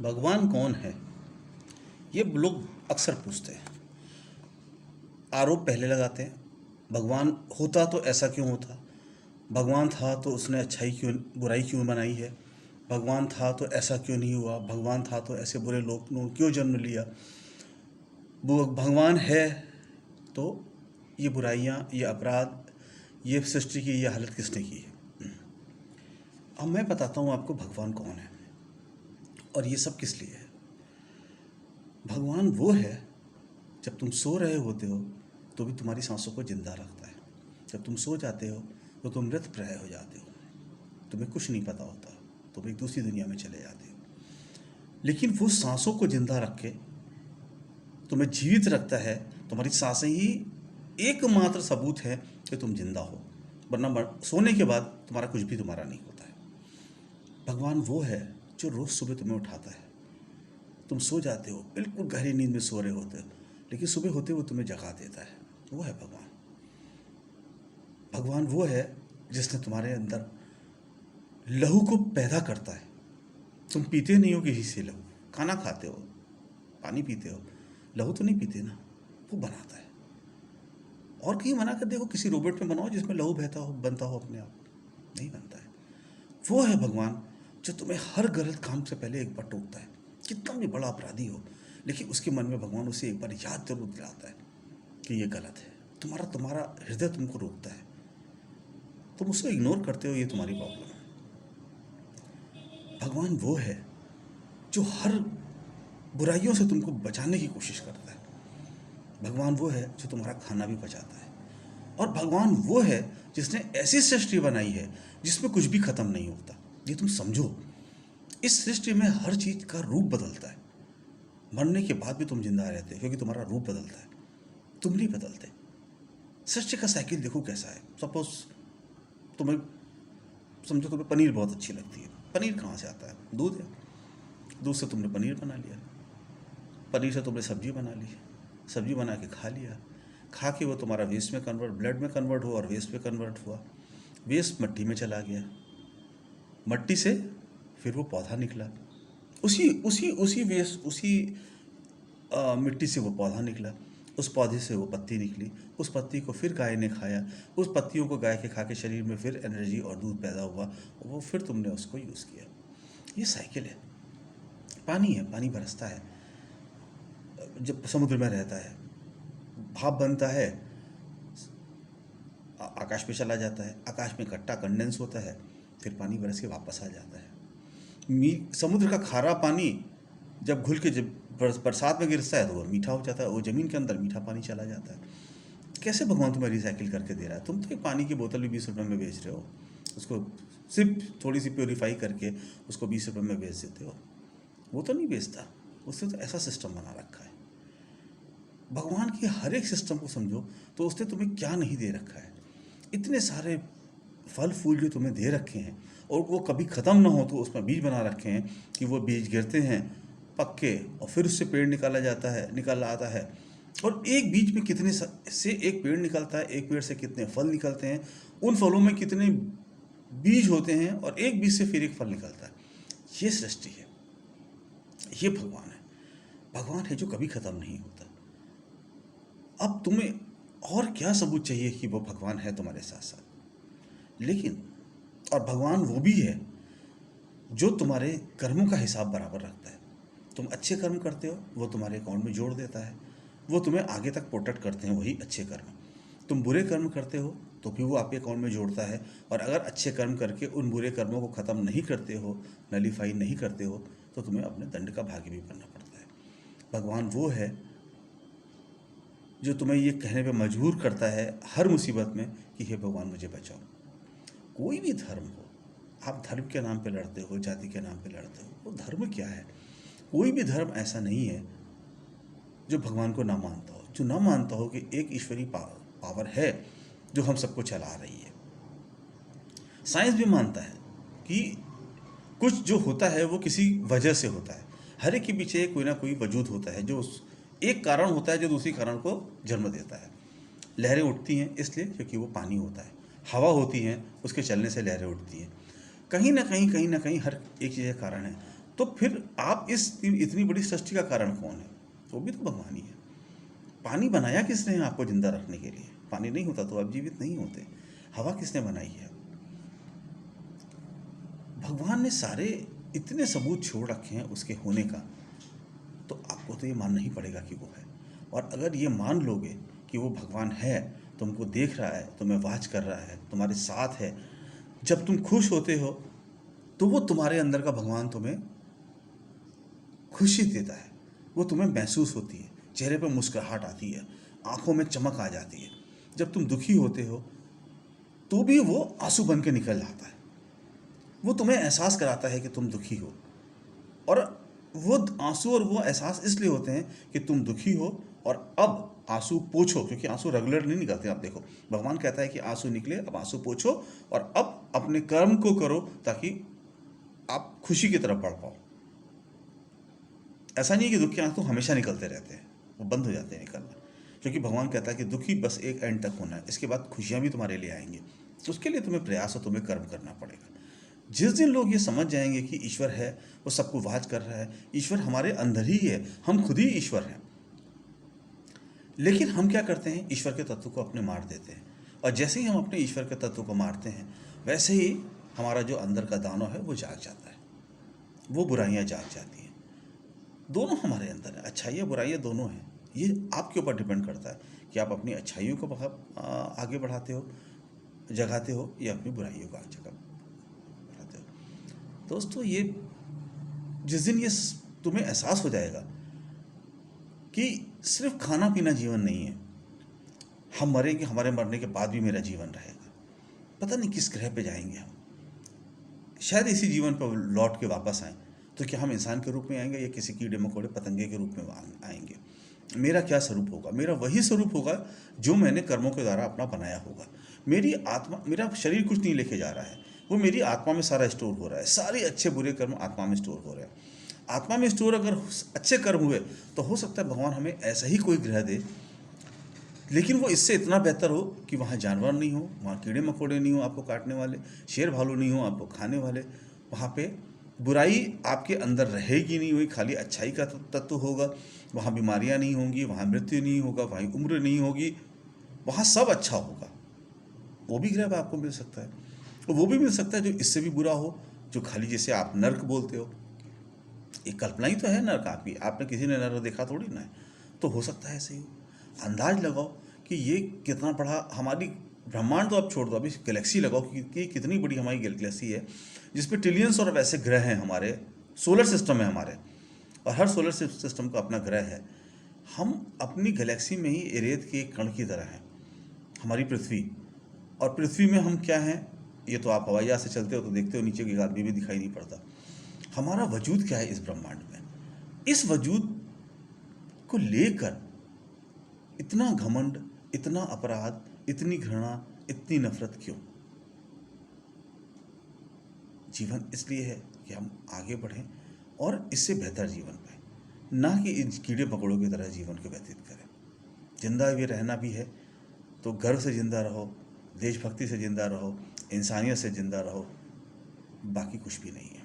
भगवान कौन है? ये लोग अक्सर पूछते हैं। आरोप पहले लगाते हैं, भगवान होता तो ऐसा क्यों होता, भगवान था तो उसने अच्छाई क्यों बुराई क्यों बनाई है, भगवान था तो ऐसा क्यों नहीं हुआ, भगवान था तो ऐसे बुरे लोगों क्यों जन्म लिया, वो भगवान है तो ये बुराइयाँ, ये अपराध, ये सृष्टि की ये हालत किसने की है। अब मैं बताता हूँ आपको भगवान कौन है और ये सब किस लिए है। भगवान वो है, जब तुम सो रहे होते हो तो भी तुम्हारी सांसों को जिंदा रखता है। जब तुम सो जाते हो तो तुम मृत प्राय हो जाते हो, तुम्हें कुछ नहीं पता होता, तुम एक दूसरी दुनिया में चले जाते हो। लेकिन वो सांसों को जिंदा रख के तुम्हें जीवित रखता है। तुम्हारी सांसें ही एकमात्र सबूत है कि तुम जिंदा हो, वरना सोने के बाद तुम्हारा कुछ भी तुम्हारा नहीं होता है। भगवान वो है जो रोज़ सुबह तुम्हें उठाता है। तुम सो जाते हो, बिल्कुल गहरी नींद में सो रहे होते हो, लेकिन सुबह होते वो तुम्हें जगा देता है। वो है भगवान। भगवान वो है जिसने तुम्हारे अंदर लहू को पैदा करता है। तुम पीते नहीं हो किसी से लहू, खाना खाते हो, पानी पीते हो, लहू तो नहीं पीते ना, वो बनाता है। और कहीं मना कर देखो, किसी रोबोट में बनाओ जिसमें लहू बहता हो, बनता हो अपने आप, नहीं बनता है। वो है भगवान जो तुम्हें हर गलत काम से पहले एक बार टोकता है। कितना भी बड़ा अपराधी हो, लेकिन उसके मन में भगवान उसे एक बार याद जरूर दिलाता है कि ये गलत है। तुम्हारा तुम्हारा हृदय तुमको रोकता है, तुम उसको इग्नोर करते हो, ये तुम्हारी प्रॉब्लम है। भगवान वो है जो हर बुराइयों से तुमको बचाने की कोशिश करता है। भगवान वो है जो तुम्हारा खाना भी बचाता है। और भगवान वो है जिसने ऐसी सृष्टि बनाई है जिसमें कुछ भी खत्म नहीं होता। ये तुम समझो, इस सृष्टि में हर चीज का रूप बदलता है। मरने के बाद भी तुम जिंदा रहते हो क्योंकि तुम्हारा रूप बदलता है, तुम नहीं बदलते। सृष्टि का साइकिल देखो कैसा है। सपोज तुम्हें समझो तुम्हें पनीर बहुत अच्छी लगती है। पनीर कहाँ से आता है? दूध है। दूध से तुमने पनीर बना लिया, पनीर से तुमने सब्जी बना ली, सब्जी बना के खा लिया, खा के वो तुम्हारा वेस्ट में कन्वर्ट, ब्लड में कन्वर्ट हुआ और वेस्ट में कन्वर्ट हुआ। वेस्ट मिट्टी में चला गया, मिट्टी से फिर वो पौधा निकला, उसी उसी उसी वेस्ट उसी मिट्टी से वो पौधा निकला, उस पौधे से वो पत्ती निकली, उस पत्ती को फिर गाय ने खाया, उस पत्तियों को गाय के खा के शरीर में फिर एनर्जी और दूध पैदा हुआ, और वो फिर तुमने उसको यूज़ किया। ये साइकिल है। पानी है, पानी बरसता है, जब समुद्र में रहता है, भाप बनता है, आकाश में चला जाता है, आकाश में इकट्ठा कंडेंस होता है, फिर पानी बरस के वापस आ जाता है। समुद्र का खारा पानी जब घुल के जब बरसात में गिरता है तो वो मीठा हो जाता है, वो ज़मीन के अंदर मीठा पानी चला जाता है। कैसे भगवान तुम्हें रिसाइकिल करके दे रहा है? तुम तो एक पानी की बोतल भी 20 रुपये में बेच रहे हो, उसको सिर्फ थोड़ी सी प्योरीफाई करके उसको 20 रुपये में बेच देते हो। वो तो नहीं बेचता, उसने तो ऐसा सिस्टम बना रखा है। भगवान की हर एक सिस्टम को समझो तो उसने तुम्हें क्या नहीं दे रखा है। इतने सारे फल फूल जो तुम्हें दे रखे हैं और वो कभी ख़त्म ना हो तो उसमें बीज बना रखे हैं कि वो बीज गिरते हैं पक्के और फिर उससे पेड़ निकाला जाता है, निकल आता है। और एक बीज में कितने से एक पेड़ निकलता है, एक पेड़ से कितने फल निकलते हैं, उन फलों में कितने बीज होते हैं और एक बीज से फिर एक फल निकलता है। ये सृष्टि है, ये भगवान है। भगवान है जो कभी ख़त्म नहीं होता। अब तुम्हें और क्या सबूत चाहिए कि वो भगवान है तुम्हारे साथ साथ। लेकिन और भगवान वो भी है जो तुम्हारे कर्मों का हिसाब बराबर रखता है। तुम अच्छे कर्म करते हो, वो तुम्हारे अकाउंट में जोड़ देता है, वो तुम्हें आगे तक प्रोटेक्ट करते हैं वही अच्छे कर्म। तुम बुरे कर्म करते हो तो भी वो आपके अकाउंट में जोड़ता है, और अगर अच्छे कर्म करके उन बुरे कर्मों को ख़त्म नहीं करते हो, नलीफाई नहीं करते हो, तो तुम्हें अपने दंड का भागी भी बनना पड़ता है। भगवान वो है जो तुम्हें ये कहने पे मजबूर करता है हर मुसीबत में कि हे भगवान मुझे बचाओ। कोई भी धर्म हो, आप धर्म के नाम पे लड़ते हो, जाति के नाम पे लड़ते हो, वो धर्म क्या है? कोई भी धर्म ऐसा नहीं है जो भगवान को ना मानता हो, जो ना मानता हो कि एक ईश्वरी पावर है जो हम सबको चला रही है। साइंस भी मानता है कि कुछ जो होता है वो किसी वजह से होता है। हर एक के पीछे कोई ना कोई वजूद होता है, जो एक कारण होता है जो दूसरी कारण को जन्म देता है। लहरें उठती हैं इसलिए क्योंकि वो पानी होता है, हवा होती हैं उसके चलने से लहरें उठती हैं। कहीं ना कहीं हर एक चीज़ का कारण है। तो फिर आप इस इतनी बड़ी सृष्टि का कारण कौन है? वो भी तो भगवान ही है। पानी बनाया किसने है आपको जिंदा रखने के लिए? पानी नहीं होता तो आप जीवित नहीं होते। हवा किसने बनाई है? भगवान ने सारे इतने सबूत छोड़ रखे हैं उसके होने का, तो आपको तो ये मानना ही पड़ेगा कि वो है। और अगर ये मान लोगे कि वो भगवान है, तुमको देख रहा है, तुम्हें वाच कर रहा है, तुम्हारे साथ है, जब तुम खुश होते हो तो वो तुम्हारे अंदर का भगवान तुम्हें खुशी देता है, वो तुम्हें महसूस होती है, चेहरे पर मुस्कुराहट आती है, आंखों में चमक आ जाती है। जब तुम दुखी होते हो तो भी वो आंसू बन के निकल जाता है, वो तुम्हें एहसास कराता है कि तुम दुखी हो। और वो आंसू और वो एहसास इसलिए होते हैं कि तुम दुखी हो और अब आंसू पोंछो, क्योंकि आंसू रेगुलर नहीं निकलते। आप देखो, भगवान कहता है कि आंसू निकले, अब आंसू पोंछो और अब अपने कर्म को करो ताकि आप खुशी की तरफ बढ़ पाओ। ऐसा नहीं है कि दुख के आंसू हमेशा निकलते रहते हैं, वो बंद हो जाते हैं निकलना, क्योंकि भगवान कहता है कि दुखी बस एक एंड तक होना है, इसके बाद खुशियाँ भी तुम्हारे लिए आएंगी। उसके लिए तुम्हें प्रयास और तुम्हें कर्म करना पड़ेगा। जिस दिन लोग ये समझ जाएंगे कि ईश्वर है, वो सबको वाच कर रहा है, ईश्वर हमारे अंदर ही है, हम खुद ही ईश्वर हैं, लेकिन हम क्या करते हैं, ईश्वर के तत्व को अपने मार देते हैं। और जैसे ही हम अपने ईश्वर के तत्व को मारते हैं, वैसे ही हमारा जो अंदर का दानव है वो जाग जाता है, वो बुराइयाँ जाग जाती हैं। दोनों हमारे अंदर है, अच्छाइयाँ बुराइयाँ दोनों हैं। ये आपके ऊपर डिपेंड करता है कि आप अपनी अच्छाइयों को आगे बढ़ाते हो, जगाते हो, या अपनी बुराइयों को आगे बढ़ाते हो। दोस्तों, ये जिस दिन ये तुम्हें एहसास हो जाएगा कि सिर्फ खाना पीना जीवन नहीं है, हम मरेंगे, हमारे मरने के बाद भी मेरा जीवन रहेगा, पता नहीं किस ग्रह पे जाएंगे हम, शायद इसी जीवन पर लौट के वापस आएँ, तो क्या हम इंसान के रूप में आएंगे या किसी कीड़े मकोड़े पतंगे के रूप में आएंगे? मेरा क्या स्वरूप होगा? मेरा वही स्वरूप होगा जो मैंने कर्मों के द्वारा अपना बनाया होगा। मेरी आत्मा, मेरा शरीर कुछ नहीं लेके जा रहा है, वो मेरी आत्मा में सारा स्टोर हो रहा है, सारे अच्छे बुरे कर्म आत्मा में स्टोर हो रहे हैं। आत्मा में स्टोर अगर अच्छे कर्म हुए तो हो सकता है भगवान हमें ऐसा ही कोई ग्रह दे, लेकिन वो इससे इतना बेहतर हो कि वहाँ जानवर नहीं हो, वहाँ कीड़े मकोड़े नहीं हो आपको काटने वाले, शेर भालू नहीं हो आपको खाने वाले, वहाँ पे बुराई आपके अंदर रहेगी नहीं हुई, खाली अच्छाई का तत्व होगा, वहाँ बीमारियाँ नहीं होंगी, वहाँ मृत्यु नहीं होगा, वहाँ उम्र नहीं होगी, वहाँ सब अच्छा होगा। वो भी ग्रह आपको मिल सकता है, और वो भी मिल सकता है जो इससे भी बुरा हो, जो खाली जैसे आप नर्क बोलते हो, एक कल्पना ही तो है नर्क आपकी, आपने किसी ने नर्क देखा थोड़ी ना है, तो हो सकता है ऐसे ही हो। अंदाज लगाओ कि ये कितना बड़ा हमारी ब्रह्मांड, तो आप छोड़ दो, अभी गैलेक्सी लगाओ कि कितनी बड़ी हमारी गैलेक्सी है, जिसपे ट्रिलियंस और वैसे ग्रह हैं, हमारे सोलर सिस्टम है हमारे, और हर सोलर सिस्टम का अपना ग्रह है। हम अपनी गैलेक्सी में ही रेत के एक कण की तरह हैं, हमारी पृथ्वी। और पृथ्वी में हम क्या हैं, ये तो आप हवाई जहाज से चलते हो तो देखते हो, नीचे की एक आदमी भी दिखाई नहीं पड़ता। हमारा वजूद क्या है इस ब्रह्मांड में? इस वजूद को लेकर इतना घमंड, इतना अपराध, इतनी घृणा, इतनी नफरत क्यों? जीवन इसलिए है कि हम आगे बढ़ें और इससे बेहतर जीवन पाएं, ना कि इन कीड़े पकड़ों की तरह जीवन को व्यतीत करें। जिंदा भी रहना भी है तो गर्व से जिंदा रहो, देशभक्ति से जिंदा रहो, इंसानियत से जिंदा रहो, बाकी कुछ भी नहीं है।